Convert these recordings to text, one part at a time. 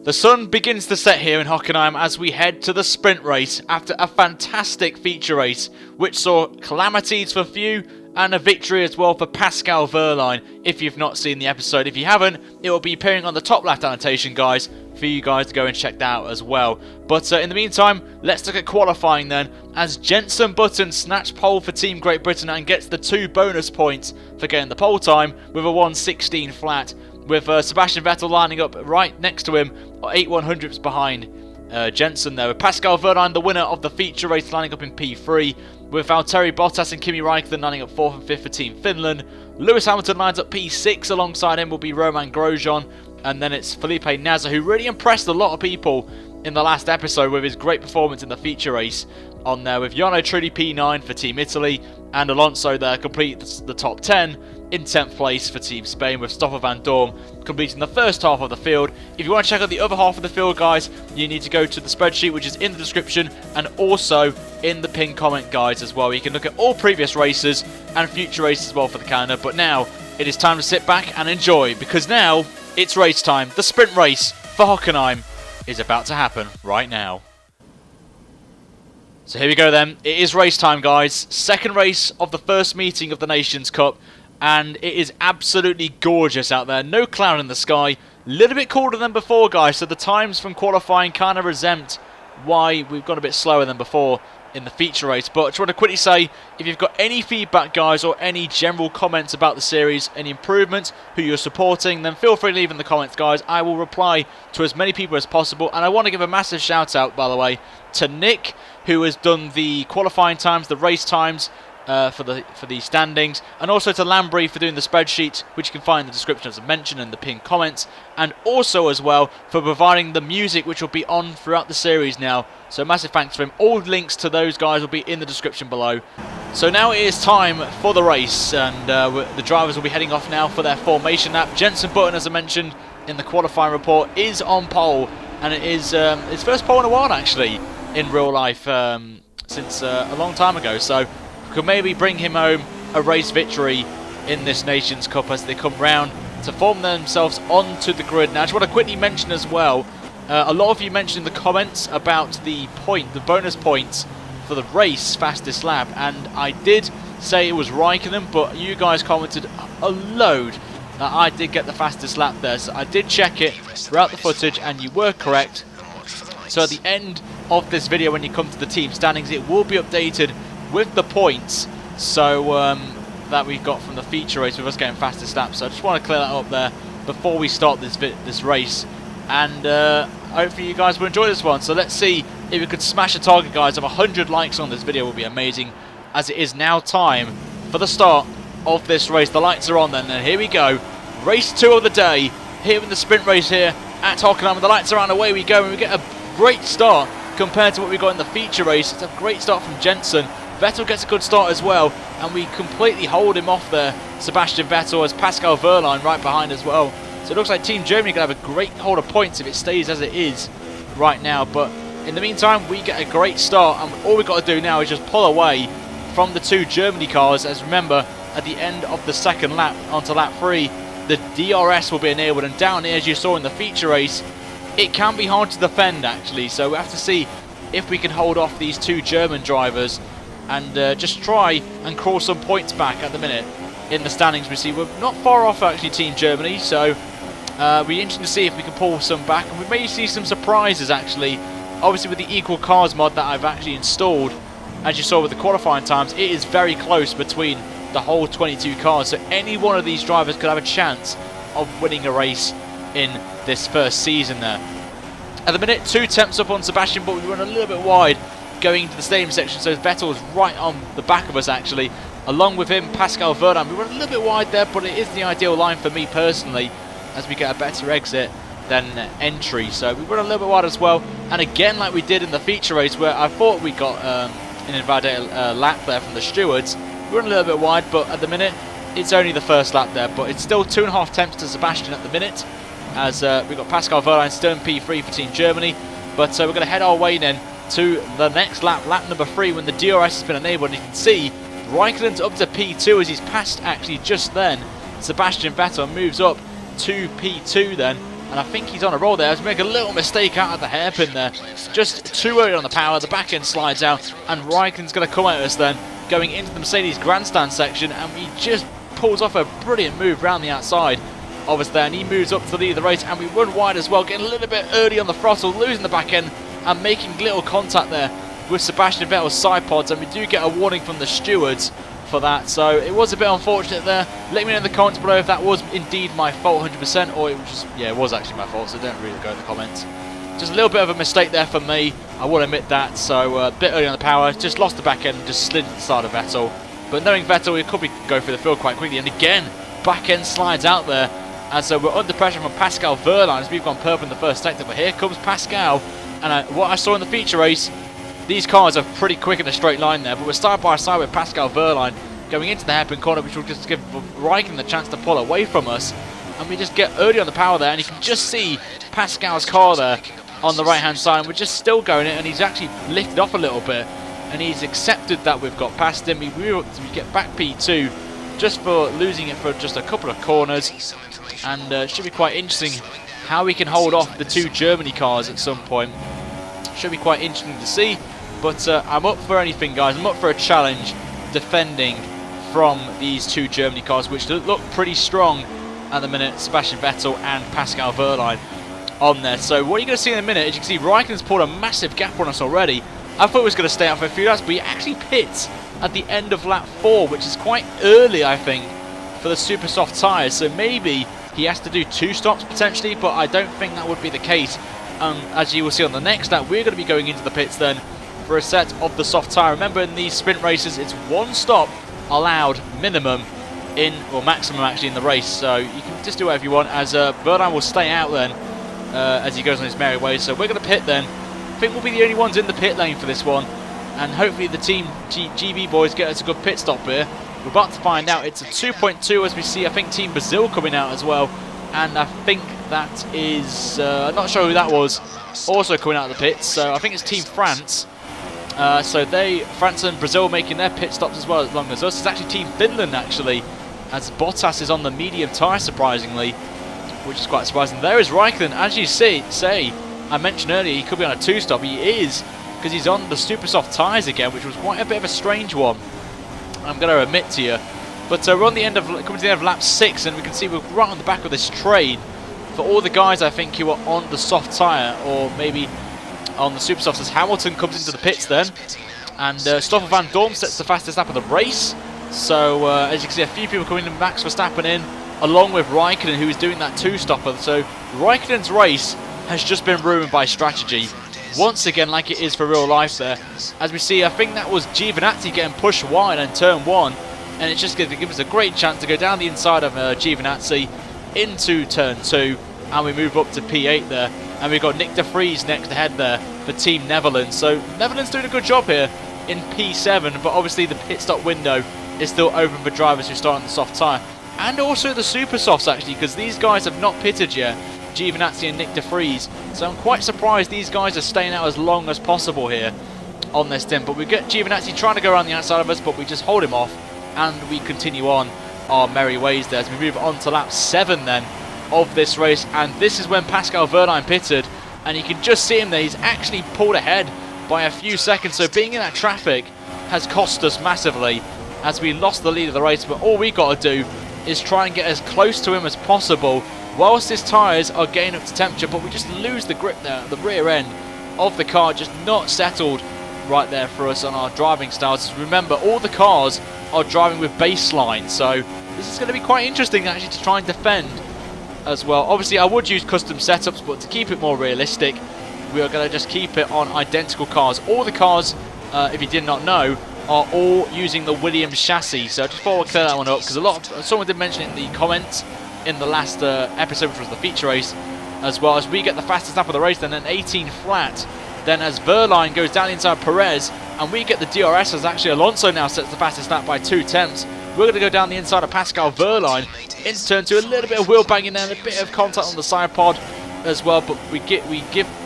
The sun begins to set here in Hockenheim as we head to the sprint race after a fantastic feature race, which saw calamities for few and a victory as well for Pascal Wehrlein. If you've not seen the episode, if you haven't, it will be appearing on the top left annotation, guys, for you guys to go and check that out as well. But in the meantime, let's look at qualifying then, as Jenson Button snatched pole for Team Great Britain and gets the 2 bonus points for getting the pole time with a 1:16 flat, with Sebastian Vettel lining up right next to him, 8/100ths behind Jenson there, with Pascal Wehrlein, the winner of the feature race, lining up in P3, with Valtteri Bottas and Kimi Räikkönen lining up 4th and 5th for Team Finland. Lewis Hamilton lines up P6, alongside him will be Romain Grosjean, and then it's Felipe Nasr, who really impressed a lot of people in the last episode with his great performance in the feature race on there, with Jarno Trulli P9 for Team Italy, and Alonso there completes the top 10 in 10th place for Team Spain, with Stoffel van Dorn completing the first half of the field. If you want to check out the other half of the field, guys, you need to go to the spreadsheet, which is in the description and also in the pinned comment, guys, as well. You can look at all previous races and future races as well for the calendar. But now it is time to sit back and enjoy, because now it's race time. The sprint race for Hockenheim is about to happen right now. So here we go then. It is race time, guys. Second race of the first meeting of the Nations Cup. And it is absolutely gorgeous out there. No cloud in the sky. A little bit colder than before, guys. So the times from qualifying kind of resent why we've gone a bit slower than before in the feature race. But I just want to quickly say, if you've got any feedback, guys, or any general comments about the series, any improvements, who you're supporting, then feel free to leave in the comments, guys. I will reply to as many people as possible. And I want to give a massive shout out, by the way, to Nick, who has done the qualifying times, the race times, for the standings, and also to LambreX for doing the spreadsheet, which you can find in the description as I mentioned in the pinned comments, and also as well for providing the music, which will be on throughout the series now. So massive thanks to him. All links to those guys will be in the description below. So now it is time for the race, and the drivers will be heading off now for their formation lap. Jenson Button, as I mentioned in the qualifying report, is on pole, and it is his first pole in a while actually in real life, since a long time ago. So could maybe bring him home a race victory in this Nations Cup as they come round to form themselves onto the grid. Now, I just want to quickly mention as well, a lot of you mentioned in the comments about the bonus points for the race fastest lap, and I did say it was Räikkönen, but you guys commented a load that I did get the fastest lap there, so I did check it throughout the footage, and you were correct. So at the end of this video, when you come to the team standings, it will be updated with the points, so that we got from the feature race with us getting fastest laps. So I just want to clear that up there before we start this race, and hopefully you guys will enjoy this one. So let's see if we could smash a target, guys, of 100 likes on this video. Will be amazing, as it is now time for the start of this race. The lights are on then, and here we go. Race 2 of the day here in the sprint race here at Hockenheim. The lights are on, away we go, and we get a great start compared to what we got in the feature race. It's a great start from Jenson. Vettel gets a good start as well, and we completely hold him off there, Sebastian Vettel, as Pascal Wehrlein right behind as well. So it looks like Team Germany can have a great hold of points if it stays as it is right now. But in the meantime, we get a great start, and all we've got to do now is just pull away from the 2 Germany cars. As remember, at the end of the second lap, onto lap 3, the DRS will be enabled, and down here, as you saw in the feature race, it can be hard to defend actually. So we have to see if we can hold off these 2 German drivers and just try and crawl some points back. At the minute in the standings, we see we're not far off actually Team Germany, so it'll be interesting to see if we can pull some back, and we may see some surprises actually, obviously with the equal cars mod that I've actually installed. As you saw with the qualifying times, it is very close between the whole 22 cars, so any one of these drivers could have a chance of winning a race in this first season there. At the minute, 2 temps up on Sebastian, but we run a little bit wide going into the stadium section, so Vettel is right on the back of us actually. Along with him, Pascal Wehrlein. We run a little bit wide there, but it is the ideal line for me personally, as we get a better exit than entry. So we run a little bit wide as well, and again like we did in the feature race, where I thought we got an invalidated lap there from the stewards. We run a little bit wide, but at the minute it's only the first lap there, but it's still 2.5 temps to Sebastian at the minute, as we've got Pascal Wehrlein still in P3 for Team Germany. But we're going to head our way then to the next lap, lap number 3, when the DRS has been enabled. And you can see Räikkönen's up to P2 as he's passed actually just then Sebastian Vettel, moves up to P2 then, and I think he's on a roll there. He's making a little mistake out of the hairpin there. Just too early on the power. The back end slides out, and Raikkonen's going to come at us then, going into the Mercedes grandstand section, and he just pulls off a brilliant move round the outside of us there, and he moves up to the lead of the race, and we run wide as well, getting a little bit early on the throttle, losing the back end, and making little contact there with Sebastian Vettel's side pods, and we do get a warning from the stewards for that, so it was a bit unfortunate there. Let me know in the comments below if that was indeed my fault 100%, or it was just, yeah, it was actually my fault, so don't really go in the comments. Just a little bit of a mistake there for me, I will admit that, so a bit early on the power, just lost the back end and just slid to the side of Vettel. But knowing Vettel, he could go through the field quite quickly, and again, back end slides out there, as we're under pressure from Pascal Wehrlein as we've gone purple in the first sector, but here comes Pascal, and what I saw in the feature race, these cars are pretty quick in a straight line there, but we're side by side with Pascal Wehrlein going into the hairpin corner, which will just give Raikkonen the chance to pull away from us, and we just get early on the power there, and you can just see Pascal's car there on the right hand side, and we're just still going it, and he's actually lifted off a little bit, and he's accepted that we've got past him. We get back P2 just for losing it for just a couple of corners, and it should be quite interesting how we can hold off the two Germany cars at some point. Should be quite interesting to see, but I'm up for anything, guys. I'm up for a challenge defending from these two Germany cars, which look pretty strong at the minute. Sebastian Vettel and Pascal Wehrlein on there. So what you're going to see in a minute is you can see Raikkonen's pulled a massive gap on us already. I thought he was going to stay out for a few laps, but he actually pits at the end of lap 4, which is quite early, I think, for the super soft tyres. So maybe he has to do 2 stops potentially, but I don't think that would be the case. As you will see on the next lap, we're going to be going into the pits then for a set of the soft tyre. Remember, in these sprint races, it's 1 stop allowed minimum or maximum actually in the race. So you can just do whatever you want, as Wehrlein will stay out then as he goes on his merry way. So we're going to pit then. I think we'll be the only ones in the pit lane for this one, and hopefully the team GB boys get us a good pit stop here. We're about to find out. It's a 2.2 as we see, I think, Team Brazil coming out as well, and I think that is, I'm not sure who that was, also coming out of the pits, so I think it's Team France. So France and Brazil making their pit stops as well, as long as us. It's actually Team Finland actually, as Bottas is on the medium tyre surprisingly, which is quite surprising. There is Raikkonen, as you say, I mentioned earlier he could be on a 2-stop. He is, because he's on the super soft tyres again, which was quite a bit of a strange one, I'm going to admit to you. But we're on the end of, coming to the end of lap 6, and we can see we're right on the back of this train for all the guys I think who are on the soft tyre, or maybe on the super softs, as Hamilton comes into the pits then, and Stoffel van Dorn sets the fastest lap of the race. So as you can see, a few people coming in, Max Verstappen in, along with Raikkonen, who is doing that 2-stopper. So Raikkonen's race has just been ruined by strategy, once again, like it is for real life there. As we see, I think that was Giovinazzi getting pushed wide in turn 1, and it's just going to give us a great chance to go down the inside of Giovinazzi into turn 2, and we move up to P8 there, and we've got Nick de Vries next ahead there for Team Netherlands. So Netherlands doing a good job here in P7, but obviously the pit stop window is still open for drivers who start on the soft tyre, and also the super softs actually, because these guys have not pitted yet, Giovinazzi and Nick de Vries. So I'm quite surprised these guys are staying out as long as possible here on this stint. But we get Giovinazzi trying to go around the outside of us, but we just hold him off, and we continue on our merry ways there as we move on to lap 7 then of this race. And this is when Pascal Wehrlein pitted, and you can just see him there. He's actually pulled ahead by a few seconds, so being in that traffic has cost us massively as we lost the lead of the race. But all we got to do is try and get as close to him as possible whilst his tyres are getting up to temperature, but we just lose the grip there. The rear end of the car just not settled right there for us on our driving styles. Remember, all the cars are driving with baseline, so this is going to be quite interesting actually to try and defend as well. Obviously I would use custom setups, but to keep it more realistic, we are going to just keep it on identical cars. All the cars, if you did not know, are all using the Williams chassis. So I just thought I'd clear that one up, because someone did mention it in the comments in the last episode, which was the feature race, as well as we get the fastest lap of the race, then an 18 flat. Then as Wehrlein goes down inside Perez, and we get the DRS, as actually Alonso now sets the fastest lap by 2/10. We're going to go down the inside of Pascal Wehrlein into turn 2, a little bit of wheel banging there, and a bit of contact on the side pod as well, but we give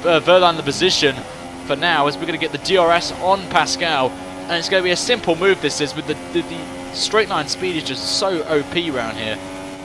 Wehrlein the position for now, as we're going to get the DRS on Pascal, and it's going to be a simple move this is, with the straight line speed is just so OP around here.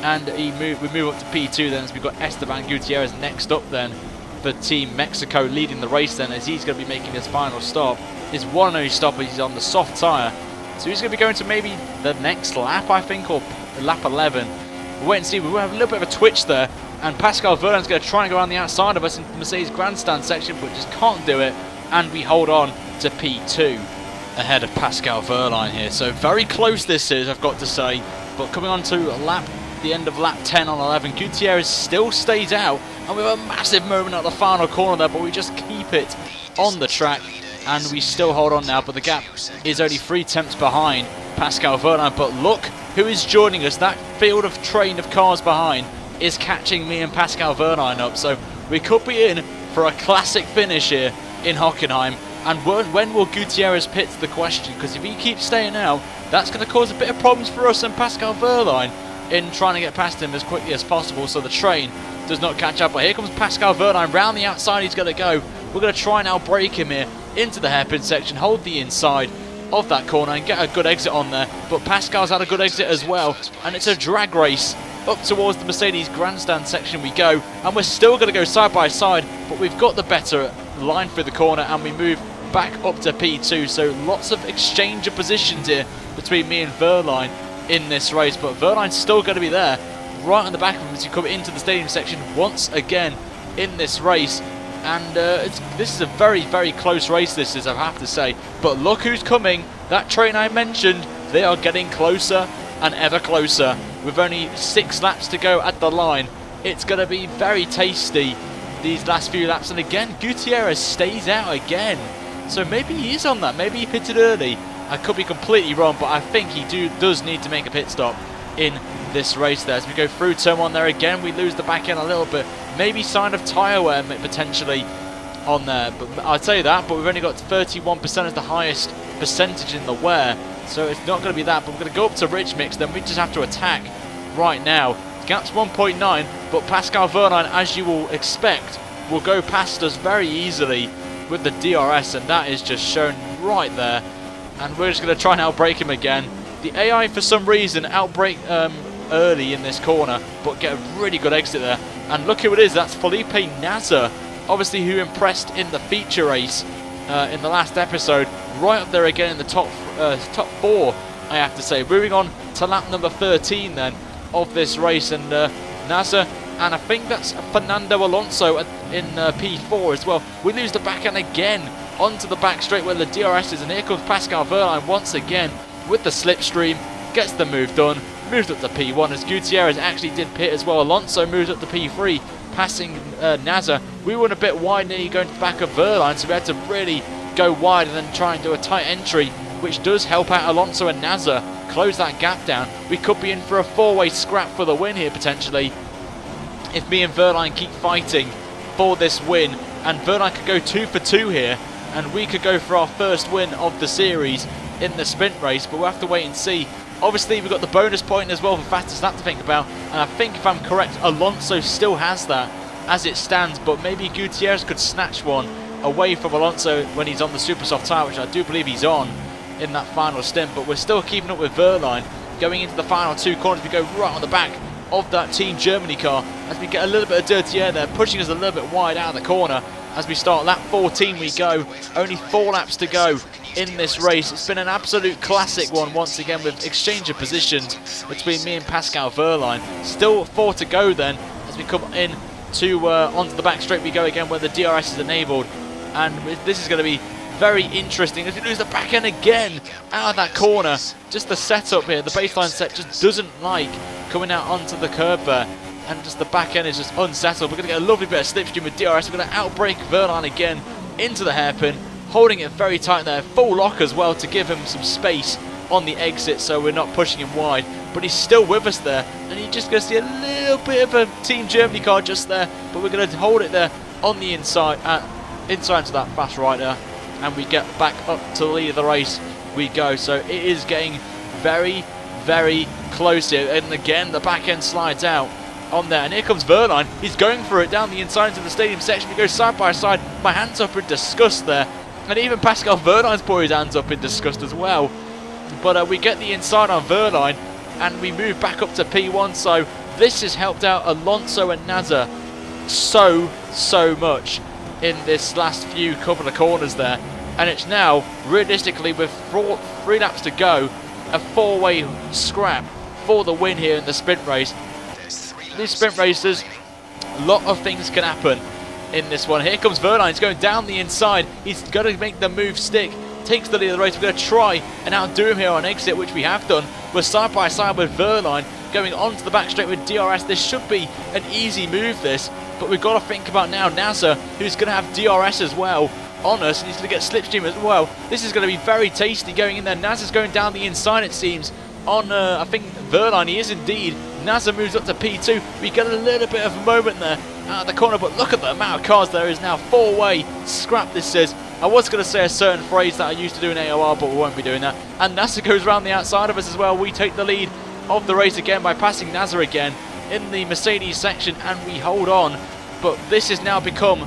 And we move up to P2 then, as we've got Esteban Gutierrez next up then for Team Mexico, leading the race then, as he's going to be making his final stop. His one and only stop, he's on the soft tyre. So he's going to be going to maybe the next lap, I think, or lap 11. We'll wait and see. We will have a little bit of a twitch there. And Pascal Wehrlein's going to try and go around the outside of us in the Mercedes grandstand section, but just can't do it. And we hold on to P2 ahead of Pascal Wehrlein here. So very close this is, I've got to say. But coming on to the end of lap 10 on 11, Gutierrez still stays out. And we have a massive moment at the final corner there, but we just keep it on the track. And we still hold on now, but the gap is only 3 tenths behind Pascal Wehrlein. But look who is joining us. That train of cars behind is catching me and Pascal Wehrlein up. So we could be in for a classic finish here in Hockenheim. And when will Gutierrez pit's the question? Because if he keeps staying out, that's going to cause a bit of problems for us and Pascal Wehrlein in trying to get past him as quickly as possible, so the train does not catch up. But here comes Pascal Wehrlein. Round the outside he's going to go. We're going to try and outbrake him here into the hairpin section, hold the inside of that corner and get a good exit on there. But Pascal's had a good exit as well, and it's a drag race up towards the Mercedes grandstand section we go, and we're still going to go side by side, but we've got the better line through the corner and we move back up to P2. So lots of exchange of positions here between me and Wehrlein in this race, but Wehrlein's still going to be there right on the back of him as you come into the stadium section once again in this race. And this is a very, very close race, this is, I have to say. But look who's coming. That train I mentioned, they are getting closer and ever closer. With only 6 laps to go at the line, it's going to be very tasty these last few laps. And again, Gutierrez stays out again. So maybe he is on that. Maybe he pitted early. I could be completely wrong, but I think he does need to make a pit stop in this race there. As we go through turn 1 there again, we lose the back end a little bit. Maybe sign of tyre wear potentially on there. But I'd say that, but we've only got 31% as the highest percentage in the wear. So it's not going to be that, but we're going to go up to Rich Mix, then we just have to attack right now. Gap's 1.9, but Pascal Wehrlein, as you will expect, will go past us very easily with the DRS, and that is just shown right there. And we're just going to try and outbrake him again. The AI, for some reason, outbrake early in this corner, but get a really good exit there. And look who it is, that's Felipe Nasr, obviously who impressed in the feature race in the last episode. Right up there again in the top 4, I have to say. Moving on to lap number 13 then of this race, and Nasr, and I think that's Fernando Alonso in P4 as well. We lose the back end again onto the back straight where the DRS is, and here comes Pascal Wehrlein once again with the slipstream, gets the move done, moves up to P1 as Gutierrez actually did pit as well. Alonso moves up to P3, passing Nasr. We went a bit wide nearly going to the back of Wehrlein, so we had to really go wide and then try and do a tight entry, which does help out Alonso and Nasr close that gap down. We could be in for a 4-way scrap for the win here potentially if me and Wehrlein keep fighting for this win, and Wehrlein could go 2 for 2 here and we could go for our first win of the series in the sprint race, but we'll have to wait and see. Obviously we've got the bonus point as well for fastest lap to think about, and I think if I'm correct, Alonso still has that as it stands, but maybe Gutierrez could snatch one away from Alonso when he's on the super soft tyre, which I do believe he's on in that final stint. But we're still keeping up with Wehrlein going into the final 2 corners. We go right on the back of that Team Germany car as we get a little bit of dirty air there, pushing us a little bit wide out of the corner. As we start lap 14 we go, only 4 laps to go in this race. It's been an absolute classic one once again with exchange of positions between me and Pascal Wehrlein. Still 4 to go then as we come in to onto the back straight we go again where the DRS is enabled, and this is going to be very interesting as we lose the back end again out of that corner. Just the setup here, the baseline set just doesn't like coming out onto the curb there, and just the back end is just unsettled. We're going to get a lovely bit of slipstream with DRS. We're going to outbrake Wehrlein again into the hairpin, holding it very tight there, full lock as well to give him some space on the exit so we're not pushing him wide, but he's still with us there, and you're just going to see a little bit of a Team Germany car just there, but we're going to hold it there on the inside into that fast right there, and we get back up to the lead of the race we go. So it is getting very, very close here, and again the back end slides out on there, and here comes Wehrlein. He's going for it down the inside into the stadium section. We go side by side, my hands up in disgust there, and even Pascal Wehrlein's put his hands up in disgust as well. But we get the inside on Wehrlein and we move back up to P1, so This has helped out Alonso and Nasser so much in this last few couple of corners there. And it's now, realistically, with 3 laps to go, a 4-way scrap for the win here in the sprint race. These sprint races, a lot of things can happen in this one. Here comes Verline. He's going down the inside. He's got to make the move stick. Takes the lead of the race. We're going to try and outdo him here on exit, which we have done. We're side by side with Verline going onto the back straight with DRS. This should be an easy move, this. But we've got to think about now Nasser, who's going to have DRS as well on us, and he's going to get slipstream as well. This is going to be very tasty going in there. Nasser's going down the inside, it seems, on, I think, Verline. He is indeed. Nasser moves up to P2. We get a little bit of a moment there out of the corner, but look at the amount of cars there is now. 4-way scrap, this is. I was going to say a certain phrase that I used to do in AOR, but we won't be doing that. And Nasser goes around the outside of us as well. We take the lead of the race again by passing Nasser again in the Mercedes section, and we hold on. But this has now become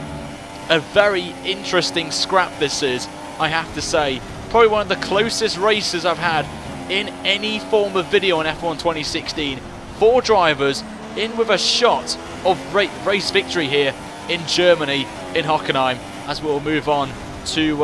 a very interesting scrap, this is, I have to say. Probably one of the closest races I've had in any form of video on F1 2016. 4 drivers in with a shot of race victory here in Germany, in Hockenheim, as we'll move on to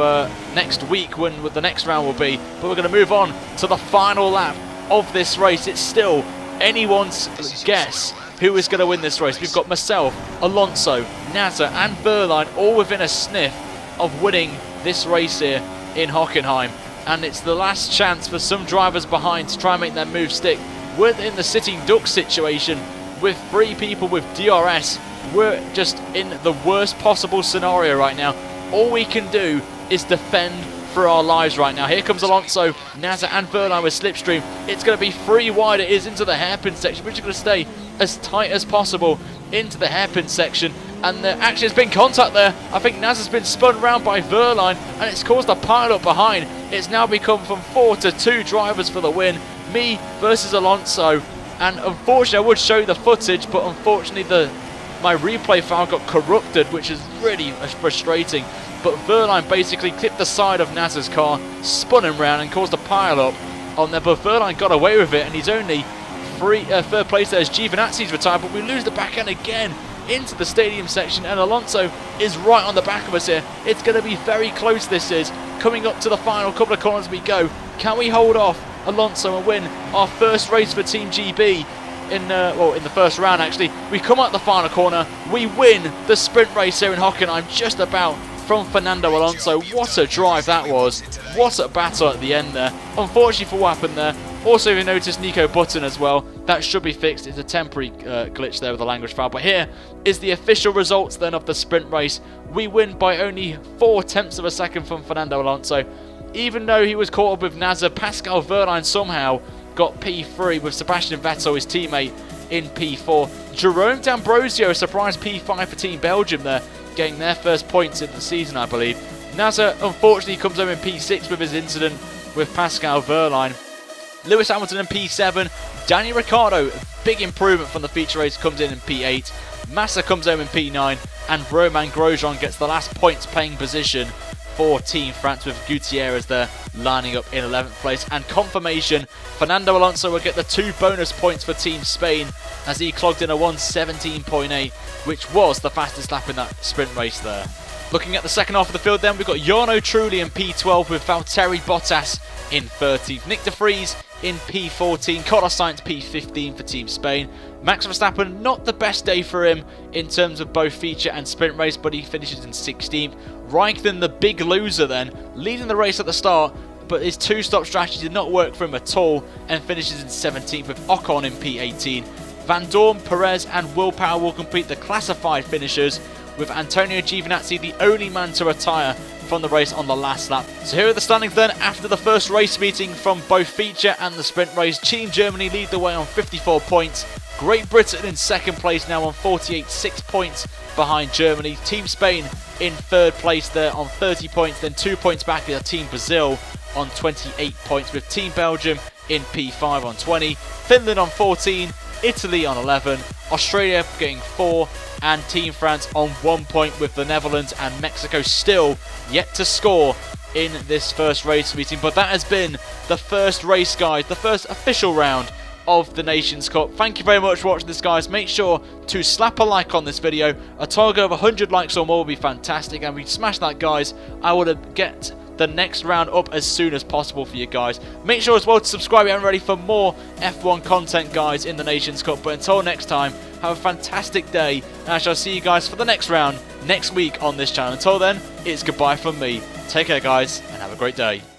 next week when the next round will be. But we're going to move on to the final lap of this race. It's still anyone's guess who is going to win this race. We've got myself, Alonso, Nasser and Verline all within a sniff of winning this race here in Hockenheim. And it's the last chance for some drivers behind to try and make their move stick. We're in the sitting duck situation with 3 people with DRS. We're just in the worst possible scenario right now. All we can do is defend for our lives right now. Here comes Alonso, Nasser and Verline with slipstream. It's going to be 3 wide. It is into the hairpin section. We're just going to stay as tight as possible into the hairpin section. And there actually has been contact there. I think Nasser's been spun round by Verline, and it's caused a pile-up behind. It's now become from 4 to 2 drivers for the win. Me versus Alonso. And unfortunately, I would show you the footage, but unfortunately my replay file got corrupted, which is really frustrating. But Verline basically clipped the side of Nasser's car, spun him round and caused a pile-up on there. But Verline got away with it, and he's only third place there as Giovinazzi's retired. But we lose the back end again into the stadium section, and Alonso is right on the back of us here. It's going to be very close, this is. Coming up to the final couple of corners we go. Can we hold off Alonso and win our first race for Team GB in the first round, actually? We come out the final corner. We win the sprint race here in Hockenheim just about from Fernando Alonso. What a drive that was. What a battle at the end there. Unfortunately for what happened there. Also, we noticed Nico Button as well. That should be fixed. It's a temporary glitch there with the language file. But here is the official results then of the sprint race. We win by only 4/10 of a second from Fernando Alonso. Even though he was caught up with Nasser, Pascal Verline somehow got P3 with Sebastian Vettel, his teammate, in P4. Jerome D'Ambrosio, surprise P5 for Team Belgium there, getting their first points in the season, I believe. Nasser, unfortunately, comes home in P6 with his incident with Pascal Verline. Lewis Hamilton in P7. Daniel Ricciardo, big improvement from the feature race, comes in P8. Massa comes home in P9. And Romain Grosjean gets the last points paying position for Team France, with Gutierrez there lining up in 11th place. And confirmation, Fernando Alonso will get the 2 bonus points for Team Spain as he clocked in a 1:17.8, which was the fastest lap in that sprint race there. Looking at the second half of the field then, we've got Jarno Trulli in P12 with Valtteri Bottas in 13th. Nick de Vries in P14, Carlos Sainz P15 for Team Spain. Max Verstappen, not the best day for him in terms of both feature and sprint race, but he finishes in 16th. Raikkonen, the big loser then, leading the race at the start, but his 2-stop strategy did not work for him at all and finishes in 17th with Ocon in P18. Van Dorn, Perez and Will Power will complete the classified finishers, with Antonio Giovinazzi the only man to retire from the race on the last lap. So here are the standings then after the first race meeting from both feature and the sprint race. Team Germany lead the way on 54 points. Great Britain in second place now on 48, 6 points behind Germany. Team Spain in third place there on 30 points, then 2 points back is Team Brazil on 28 points, with Team Belgium in P5 on 20, Finland on 14, Italy on 11, Australia getting 4, and Team France on 1 point, with the Netherlands and Mexico still yet to score in this first race meeting. But that has been the first race, guys, the first official round of the Nations Cup. Thank you very much for watching this, guys. Make sure to slap a like on this video. A target of 100 likes or more would be fantastic, and if you smash that, guys, I will get the next round up as soon as possible for you guys. Make sure as well to subscribe if you're ready for more F1 content, guys, in the Nations Cup. But until next time, have a fantastic day, and I shall see you guys for the next round next week on this channel. Until then, it's goodbye from me. Take care, guys, and have a great day.